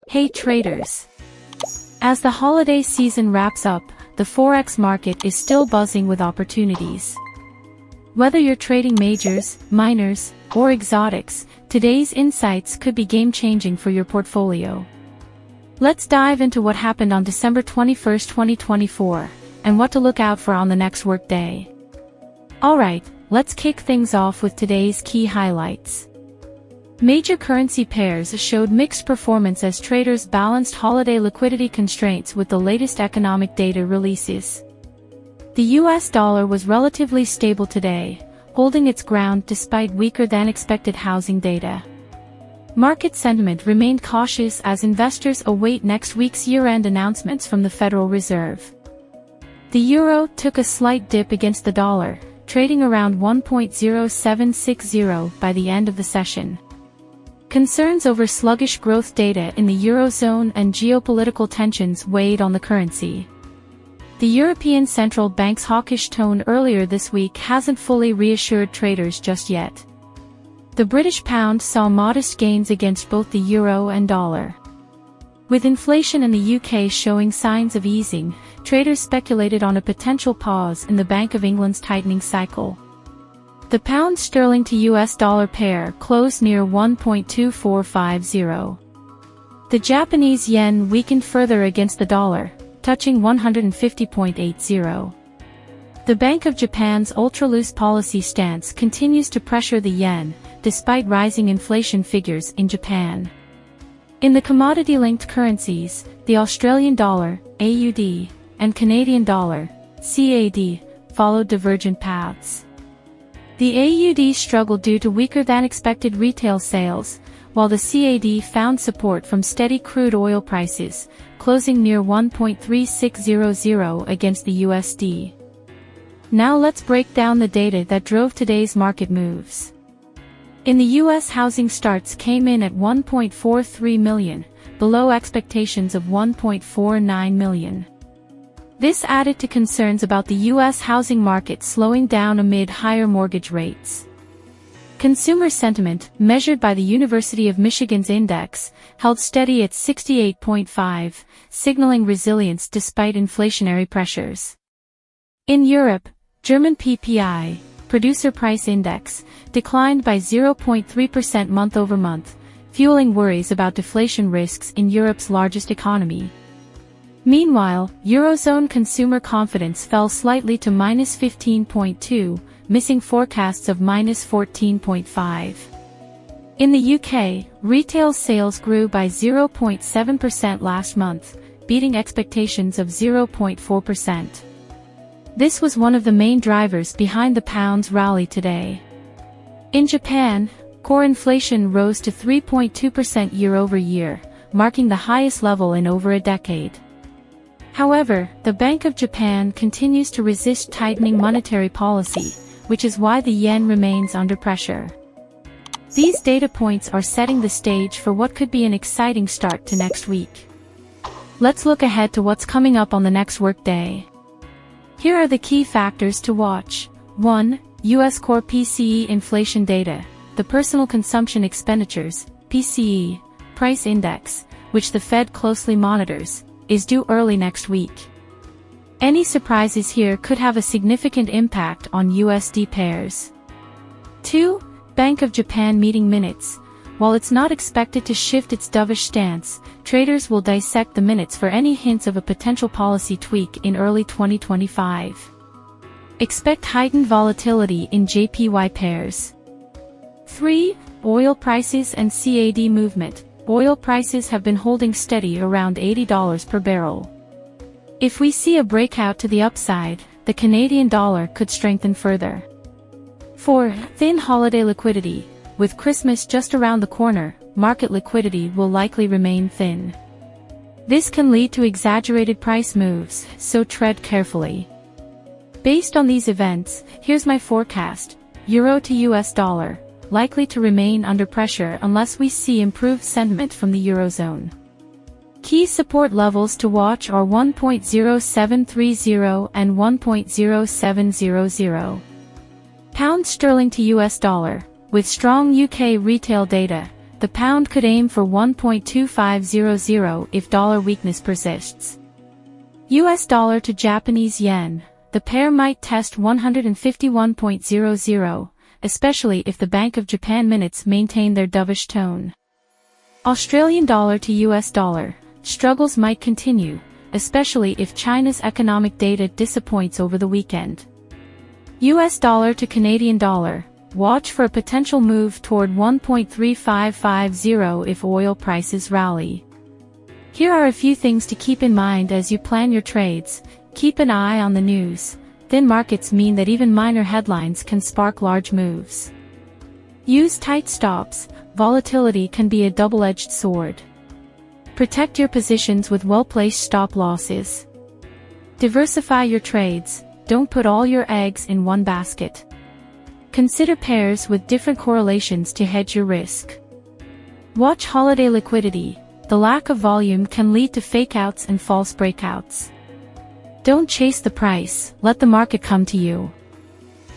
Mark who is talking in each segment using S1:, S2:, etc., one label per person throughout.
S1: Hey traders! As the holiday season wraps up, the Forex market is still buzzing with opportunities. Whether you're trading majors, minors, or exotics, today's insights could be game-changing for your portfolio. Let's dive into what happened on December 21, 2024, and what to look out for on the next workday. Alright, let's kick things off with today's key highlights. Major currency pairs showed mixed performance as traders balanced holiday liquidity constraints with the latest economic data releases. The US dollar was relatively stable today, holding its ground despite weaker-than-expected housing data. Market sentiment remained cautious as investors await next week's year-end announcements from the Federal Reserve. The euro took a slight dip against the dollar, trading around 1.0760 by the end of the session. Concerns over sluggish growth data in the Eurozone and geopolitical tensions weighed on the currency. The European Central Bank's hawkish tone earlier this week hasn't fully reassured traders just yet. The British pound saw modest gains against both the euro and dollar. With inflation in the UK showing signs of easing, traders speculated on a potential pause in the Bank of England's tightening cycle. The pound sterling to US dollar pair closed near 1.2450. The Japanese yen weakened further against the dollar, touching 150.80. The Bank of Japan's ultra-loose policy stance continues to pressure the yen, despite rising inflation figures in Japan. In the commodity-linked currencies, the Australian dollar, AUD, and Canadian dollar, CAD, followed divergent paths. The AUD struggled due to weaker-than-expected retail sales, while the CAD found support from steady crude oil prices, closing near 1.3600 against the USD. Now let's break down the data that drove today's market moves. In the US, housing starts came in at 1.43 million, below expectations of 1.49 million. This added to concerns about the U.S. housing market slowing down amid higher mortgage rates. Consumer sentiment, measured by the University of Michigan's index, held steady at 68.5, signaling resilience despite inflationary pressures. In Europe, German PPI, Producer Price Index, declined by 0.3% month-over-month, fueling worries about deflation risks in Europe's largest economy. Meanwhile, Eurozone consumer confidence fell slightly to -15.2, missing forecasts of -14.5. In the UK, retail sales grew by 0.7% last month, beating expectations of 0.4%. This was one of the main drivers behind the pound's rally today. In Japan, core inflation rose to 3.2% year-over-year, marking the highest level in over a decade. However, the Bank of Japan continues to resist tightening monetary policy, which is why the yen remains under pressure. These data points are setting the stage for what could be an exciting start to next week. Let's look ahead to what's coming up on the next workday. Here are the key factors to watch. 1. US core PCE inflation data, the Personal Consumption Expenditures, PCE, price index, which the Fed closely monitors, is due early next week. Any surprises here could have a significant impact on USD pairs. 2. Bank of Japan meeting minutes. While it's not expected to shift its dovish stance, traders will dissect the minutes for any hints of a potential policy tweak in early 2025. Expect heightened volatility in JPY pairs. 3. Oil prices and CAD movement. Oil prices have been holding steady around $80 per barrel. If we see a breakout to the upside, the Canadian dollar could strengthen further. 4. Thin holiday liquidity. With Christmas just around the corner, market liquidity will likely remain thin. This can lead to exaggerated price moves, so tread carefully. Based on these events, here's my forecast. Euro to US dollar, likely to remain under pressure unless we see improved sentiment from the Eurozone. Key support levels to watch are 1.0730 and 1.0700. Pound sterling to US dollar. With strong UK retail data, The pound could aim for 1.2500 if dollar weakness persists. US dollar to Japanese yen. The pair might test 151.00, especially if the Bank of Japan minutes maintain their dovish tone. Australian dollar to US dollar. Struggles might continue, especially if China's economic data disappoints over the weekend. US dollar to Canadian dollar. Watch for a potential move toward 1.3550 if oil prices rally. Here are a few things to keep in mind as you plan your trades. Keep an eye on the news. Thin markets mean that even minor headlines can spark large moves. Use tight stops. Volatility can be a double-edged sword. Protect your positions with well-placed stop losses. Diversify your trades. Don't put all your eggs in one basket. Consider pairs with different correlations to hedge your risk. Watch holiday liquidity. The lack of volume can lead to fake-outs and false breakouts. Don't chase the price, let the market come to you.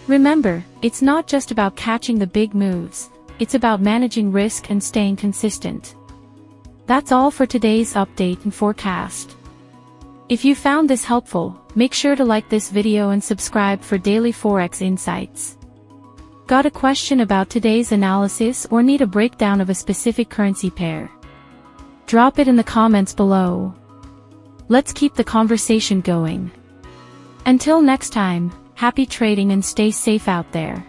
S1: Remember, it's not just about catching the big moves, it's about managing risk and staying consistent. That's all for today's update and forecast. If you found this helpful, make sure to like this video and subscribe for daily Forex insights. Got a question about today's analysis or need a breakdown of a specific currency pair? Drop it in the comments below. Let's keep the conversation going. Until next time, happy trading and stay safe out there.